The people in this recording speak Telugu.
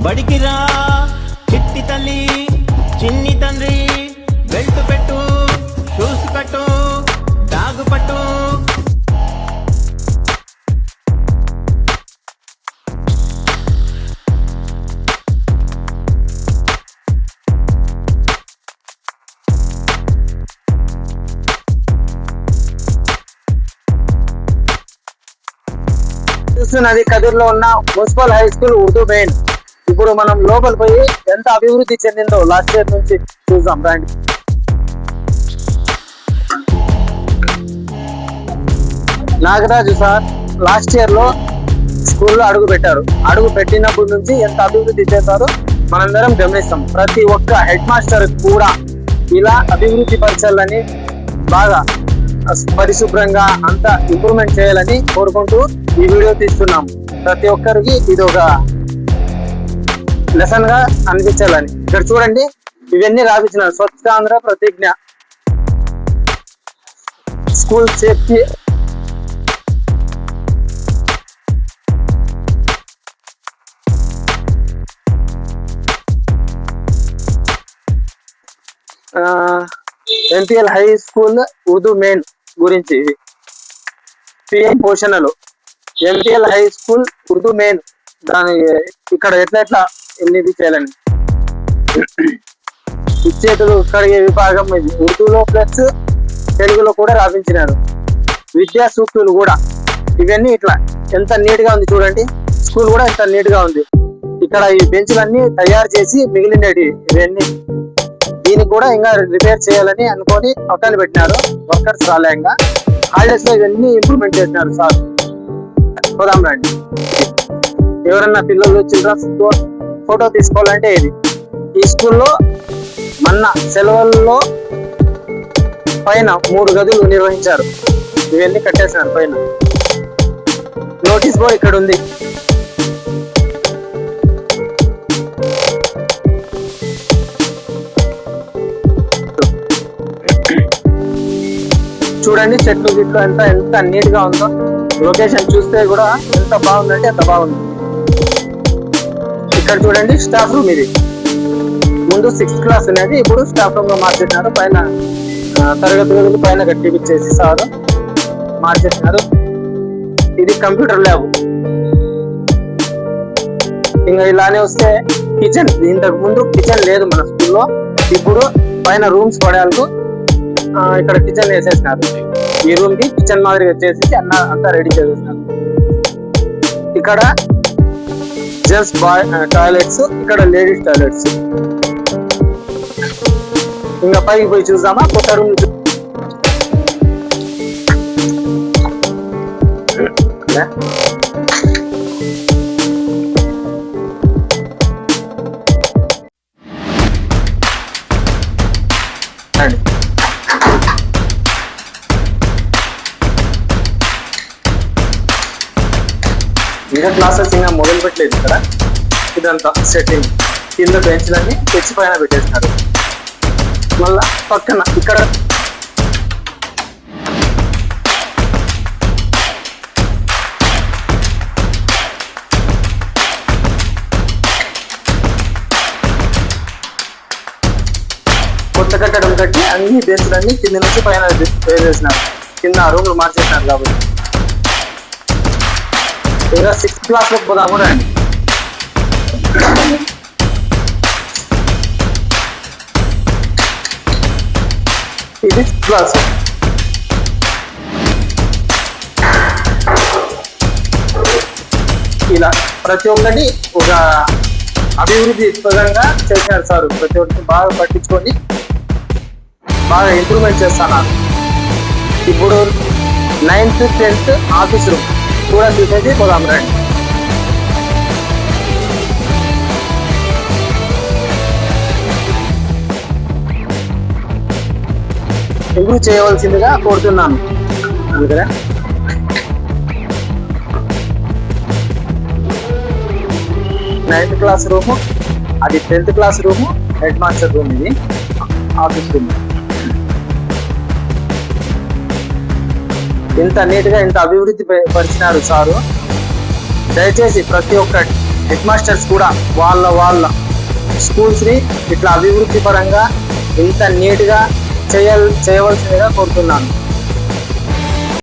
బడికిరా చిట్టి తల్లి చిన్ని తండ్రి బెల్ట్ పెట్టు షూస్ కట్టు డాగు పట్టు. చూస్తున్నది కదిర్లో ఉన్న municipal high school Urdu main. ఇప్పుడు మనం లోపల పోయి ఎంత అభివృద్ధి చెందిందో లాస్ట్ ఇయర్ నుంచి చూద్దాం రండి. నాగరాజు సార్ లాస్ట్ ఇయర్ లో స్కూల్లో అడుగు పెట్టారు. అడుగు పెట్టినప్పటి నుంచి ఎంత అభివృద్ధి చేశారో మనందరం గమనిస్తాం. ప్రతి ఒక్క హెడ్ మాస్టర్ కూడా ఇలా అభివృద్ధి పరచాలని, బాగా పరిశుభ్రంగా అంతా ఇంప్రూవ్మెంట్ చేయాలని కోరుకుంటూ ఈ వీడియో తీస్తున్నాం. ప్రతి ఒక్కరికి ఇది ఒక లెసన్ గా అనిపించాలని. ఇక్కడ చూడండి, ఇవన్నీ రాపించినారు. స్వచ్ఛాంధ్ర ప్రతిజ్ఞ, school safety, MPL high school Urdu main గురించి ఇవి. పిఎం పోషణలు MPL high school Urdu main, దాని ఇక్కడ ఎట్లా ఎన్ని చేయాలని. విచ్చేతులు కడిగే విభాగం ఇది ఉర్దూలో ప్లస్ తెలుగులో కూడా రాపించినారు. విద్యా సూక్తులు కూడా, ఇవన్నీ ఇట్లా ఎంత నీట్ గా ఉంది చూడండి. స్కూల్ కూడా ఎంత నీట్ గా ఉంది. ఇక్కడ ఈ బెంచ్లన్నీ తయారు చేసి మిగిలినవి ఇవన్నీ దీనికి కూడా ఇంకా రిపేర్ చేయాలని అనుకొని పక్కన పెట్టినారు. వర్కర్స్ రాలే, ఇంకా హాలిడేస్ లో ఇవన్నీ ఇంప్రూవ్మెంట్ చేసినారు సార్. పోదాం రండి. ఎవరన్నా పిల్లలు చిల్డ్రన్స్ ఫోటో తీసుకోవాలంటే ఇది. ఈ స్కూల్లో మొన్న సెలవుల్లో పైన 3 గదులు నిర్వహించారు. ఇవన్నీ కట్టేసినారు. పైన నోటీస్ బోర్డ్ ఇక్కడ ఉంది. చూడండి చెట్లు గిట్లు ఎంత నీట్ గా ఉందో. లొకేషన్ చూస్తే కూడా ఎంత బాగుందంటే అంత బాగుంది. ఇక్కడ చూడండి స్టాఫ్ రూమ్ ఇది. ముందు 6th క్లాస్ అనేది ఇప్పుడు స్టాఫ్ రూమ్ లో మార్చేసినారు. పైన తరగతి గదులు పైన కట్టిపిచ్చేసి సార్ మార్చేసినారు. ఇది కంప్యూటర్ ల్యాబ్. ఇంకా ఇలానే వస్తే కిచెన్. ఇంతకు ముందు కిచెన్ లేదు మన స్కూల్లో. ఇప్పుడు పైన రూమ్స్ పడేందుకు ఇక్కడ కిచెన్ వేసేసినారు. ఈ రూమ్ కి కిచెన్ మాదిరిగా చేసి అంతా రెడీ చేసేసినారు. ఇక్కడ జెంట్స్ టాయిలెట్స్, ఇక్కడ లేడీస్ టాయిలెట్స్. ఇంకా పైకి పోయి చూద్దామా కొత్త రూమ్. ఇంకా క్లాసెస్ ఇంకా మొదలు పెట్టలేదు. ఇక్కడ ఇదంతా సెట్టింగ్. కింద బెంచ్లన్నీ తెచ్చి పైన పెట్టేసినారు. మళ్ళా పక్కన ఇక్కడ కొత్త కట్టడం కట్టి అన్ని బెంచ్లన్నీ కింద నుంచి పైన వేసేసినారు. కింద రూమ్లు మార్చేసినారు. కాబట్టి ఇంకా 6th క్లాస్ లో పోదాము రండి. ఇది 6th క్లాస్. ఇలా ప్రతి ఒక్కటి ఒక అభివృద్ధి పరంగా చేశారు సార్. ప్రతి ఒక్కటి బాగా పట్టించుకొని బాగా ఇంప్రూవ్మెంట్ చేస్తున్నారు. ఇప్పుడు 9th 10th ఆఫీస్ రూమ్ కూడా చూసేసి పోదాం రండి. ఇంప్రూవ్ చేయవలసిందిగా కోరుతున్నాను. అందుకనే 9th క్లాస్ రూము, అది 10th class room, head master room, ఇది ఆఫీస్ రూమ్. ఇంత నీట్ గా ఇంత అభివృద్ధి పరిచినారు సారు. దయచేసి ప్రతి ఒక్క హెడ్ మాస్టర్స్ కూడా వాళ్ళ స్కూల్స్ ని ఇట్లా అభివృద్ధి పరంగా ఇంత నీట్ గా చేయవలసిందిగా కోరుతున్నాను.